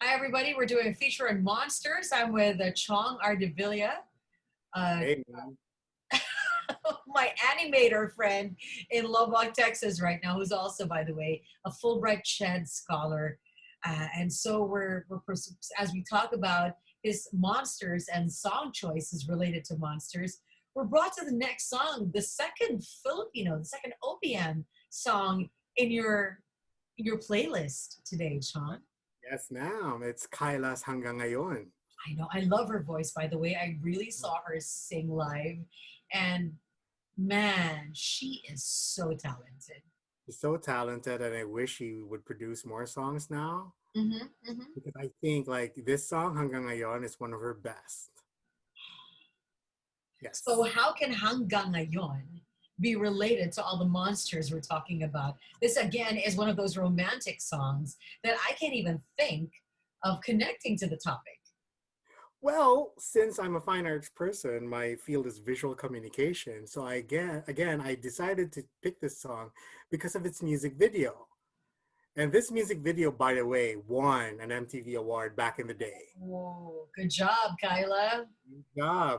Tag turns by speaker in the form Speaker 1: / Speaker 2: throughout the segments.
Speaker 1: Hi, everybody. We're doing a feature on monsters. I'm with Chong Ardevilla, uh,
Speaker 2: Hey, man.
Speaker 1: my animator friend in Lubbock, Texas, right now, who's also, by the way, a Fulbright Shed scholar. And so as we talk about his monsters and song choices related to monsters, we're brought to the next song, the second Filipino, the second OPM song in your playlist today, Sean.
Speaker 2: Yes, ma'am. It's Kaila's Hanggang Ngayon.
Speaker 1: I know. I love her voice, by the way. I really saw her sing live. And man, she is so talented.
Speaker 2: She's so talented, and I wish she would produce more songs now
Speaker 1: Hmm, hmm.
Speaker 2: because I think like this song Hanggang Ngayon is one of her best.
Speaker 1: So,
Speaker 2: Yes.
Speaker 1: how can Hanggang Ngayon be related to all the monsters we're talking about? This, again, is one of those romantic songs that I can't even think of connecting to the topic.
Speaker 2: Well, since I'm a fine arts person, my field is visual communication. So I decided to pick this song because of its music video. And this music video, by the way, won an MTV award back in the day.
Speaker 1: Oh, good job, Kyla.
Speaker 2: Yeah,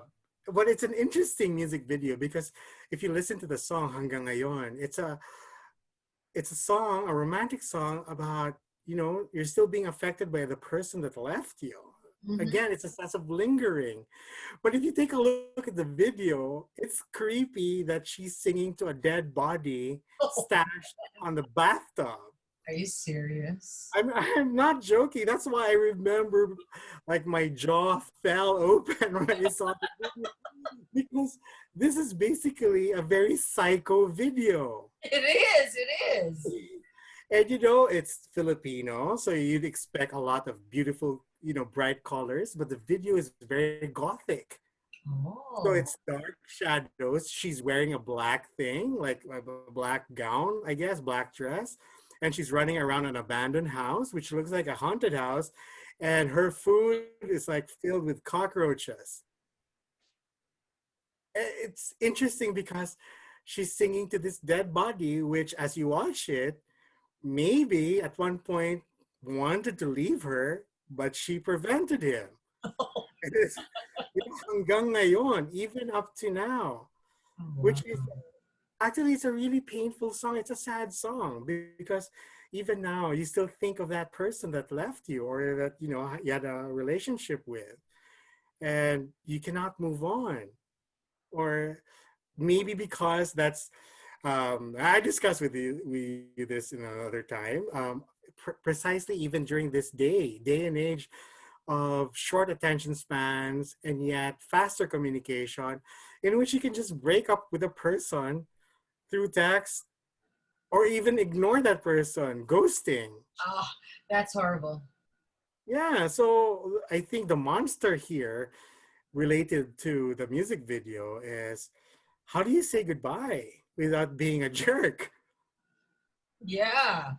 Speaker 2: but it's an interesting music video because if you listen to the song Hanggang Ngayon, it's a song, a romantic song about, you're still being affected by the person that left you.
Speaker 1: Hmm.
Speaker 2: Again, it's a sense of lingering. But if you take a look at the video, it's creepy that she's singing to a dead body stashed on the bathtub.
Speaker 1: Are you serious?
Speaker 2: I'm not joking. That's why I remember like my jaw fell open when I saw the video because this is basically a very psycho video.
Speaker 1: It is. It is.
Speaker 2: And it's Filipino, so you'd expect a lot of beautiful, bright colors, but the video is very gothic. So
Speaker 1: Oh.
Speaker 2: it's dark shadows. She's wearing a black thing, like a black gown, I guess, black dress. And she's running around an abandoned house, which looks like a haunted house. And her food is like filled with cockroaches. It's interesting because she's singing to this dead body, which as you watch it, maybe at one point wanted to leave her, but she prevented him. It is hanggang ngayon, even up to now,
Speaker 1: Oh,
Speaker 2: which
Speaker 1: wow.
Speaker 2: is actually it's a really painful song. It's a sad song because even now you still think of that person that left you or that you had a relationship with, and you cannot move on. Or maybe because that's I discussed with you this in another time. Precisely even during this day and age of short attention spans and yet faster communication, in which you can just break up with a person through text or even ignore that person, ghosting.
Speaker 1: Oh, that's horrible.
Speaker 2: Yeah, so I think the monster here related to the music video is how do you say goodbye without being a jerk?
Speaker 1: Yeah.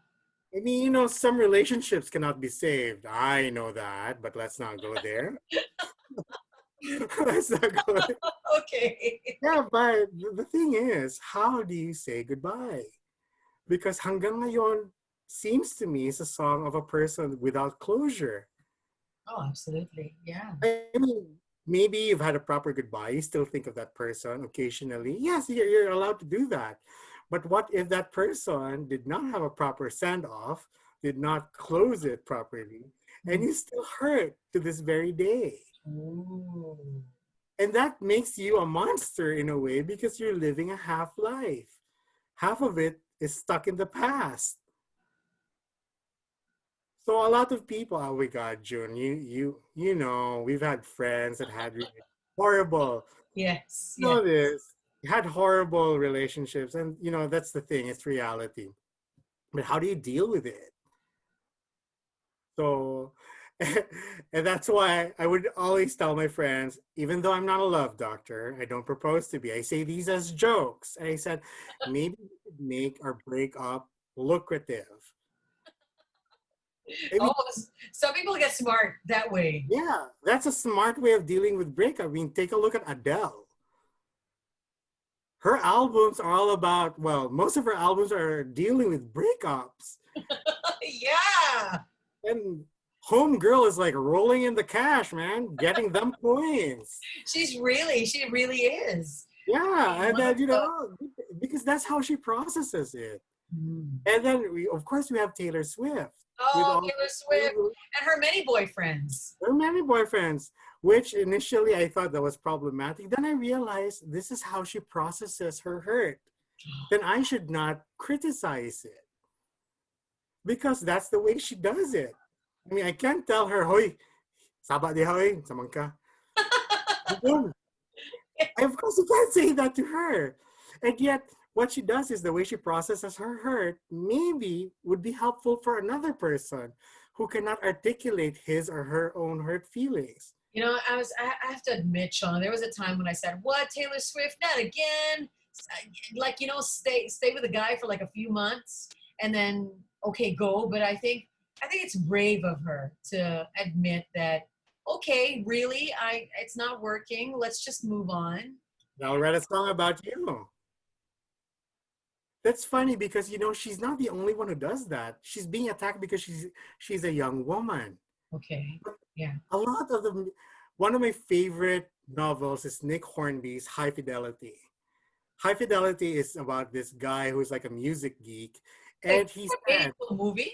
Speaker 2: I mean, some relationships cannot be saved. I know that, but let's not go there. Let's not go there.
Speaker 1: Okay.
Speaker 2: Yeah, but the thing is, how do you say goodbye? Because hanggang ngayon seems to me is a song of a person without closure.
Speaker 1: Oh, absolutely. Yeah.
Speaker 2: I mean, maybe you've had a proper goodbye. You still think of that person occasionally. Yes, you're allowed to do that. But what if that person did not have a proper send off, did not close it properly, and
Speaker 1: Mm.
Speaker 2: you still hurt to this very day?
Speaker 1: Ooh.
Speaker 2: And that makes you a monster in a way because you're living a half life. Half of it is stuck in the past. So a lot of people, oh my God, June, we've had friends that had really horrible,
Speaker 1: Yes.
Speaker 2: you
Speaker 1: Yes.
Speaker 2: know this, had horrible relationships, and that's the thing, it's reality. But how do you deal with it? So, and that's why I would always tell my friends, even though I'm not a love doctor, I don't propose to be. I say these as jokes. And I said, maybe we could make our breakup lucrative. I mean,
Speaker 1: Oh, some people get smart that way.
Speaker 2: yeah, that's a smart way of dealing with breakup. I mean, take a look at Adele. Her albums are all about, well, most of her albums are dealing with breakups.
Speaker 1: Yeah.
Speaker 2: And homegirl is like rolling in the cash, man, getting them coins.
Speaker 1: She really is. I
Speaker 2: Yeah,
Speaker 1: mean,
Speaker 2: and
Speaker 1: one of
Speaker 2: then
Speaker 1: the
Speaker 2: because that's how she processes it.
Speaker 1: Mm.
Speaker 2: And then of course, we have Taylor Swift with
Speaker 1: Oh,
Speaker 2: all
Speaker 1: Taylor Swift and her many boyfriends.
Speaker 2: her many boyfriends, which initially I thought that was problematic. Then I realized this is how she processes her hurt. Then I should not criticize it because that's the way she does it. I mean, I can't tell her, "Hoy, sabat di hoy, samang ka." Yun. Of course, you can't say that to her. And yet, what she does is the way she processes her hurt maybe would be helpful for another person who cannot articulate his or her own hurt feelings.
Speaker 1: You know, I have to admit, Sean, there was a time when I said, "What, Taylor Swift? Not again!" Like, you know, stay with a guy for like a few months and then okay, go. But I think it's brave of her to admit that, okay, really, I it's not working. Let's just move on.
Speaker 2: Now, I'll write a song about you. That's funny because she's not the only one who does that. She's being attacked because she's a young woman.
Speaker 1: Okay. Yeah.
Speaker 2: A lot of them. One of my favorite novels is Nick Hornby's High Fidelity. High Fidelity is about this guy who's like a music geek,
Speaker 1: Wait,
Speaker 2: and he
Speaker 1: what made it
Speaker 2: said,
Speaker 1: into a movie?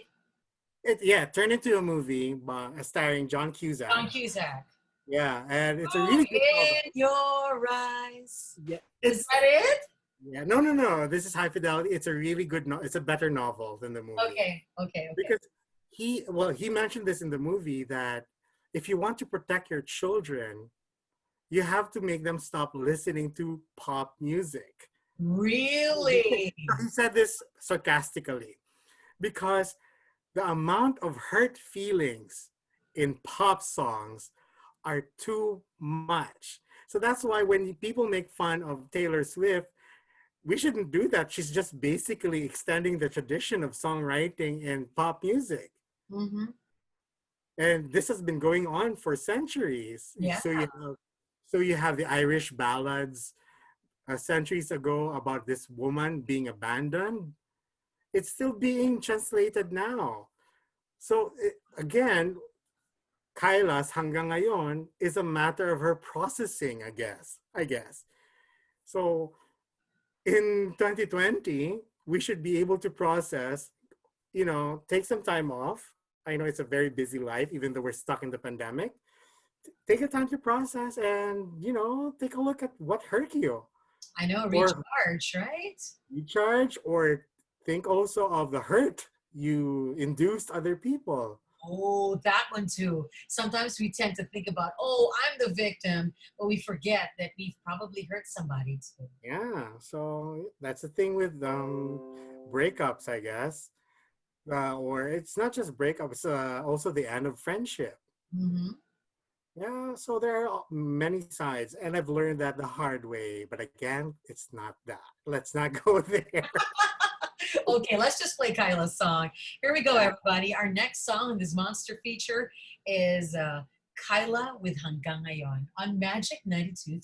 Speaker 2: turned into a movie starring John
Speaker 1: John
Speaker 2: Cusack.
Speaker 1: Cusack.
Speaker 2: Yeah, and it's a
Speaker 1: Look
Speaker 2: really good novel.
Speaker 1: in your eyes.
Speaker 2: Yeah,
Speaker 1: Is that it?
Speaker 2: yeah, no. This is High Fidelity. It's a really good it's a better novel than the movie.
Speaker 1: Okay.
Speaker 2: Because he mentioned this in the movie that if you want to protect your children, you have to make them stop listening to pop music.
Speaker 1: Really?
Speaker 2: He said this sarcastically because the amount of hurt feelings in pop songs are too much. So that's why when people make fun of Taylor Swift, we shouldn't do that. She's just basically extending the tradition of songwriting in pop music.
Speaker 1: Mm-hmm.
Speaker 2: And this has been going on for centuries.
Speaker 1: Yeah.
Speaker 2: So you have the Irish ballads centuries ago about this woman being abandoned. It's still being translated now. So again, Kaila's Hanggang Ngayon is a matter of her processing, I guess. So in 2020, we should be able to process, take some time off. I know it's a very busy life, even though we're stuck in the pandemic. Take a time to process and, take a look at what hurt you.
Speaker 1: I know,
Speaker 2: Or
Speaker 1: recharge, right?
Speaker 2: recharge, or think also of the hurt you induced other people.
Speaker 1: Oh, that one too. Sometimes we tend to think about, oh, I'm the victim, but we forget that we've probably hurt somebody too.
Speaker 2: Yeah, so that's the thing with breakups, I guess. Or it's not just breakups, also the end of friendship.
Speaker 1: Mm-hmm.
Speaker 2: Yeah, so there are many sides, and I've learned that the hard way. But again, it's not that. Let's not go there.
Speaker 1: Okay, let's just play Kyla's song. Here we go, everybody. Our next song in this monster feature is Kyla with Hanggang Ngayon on Magic 92.3.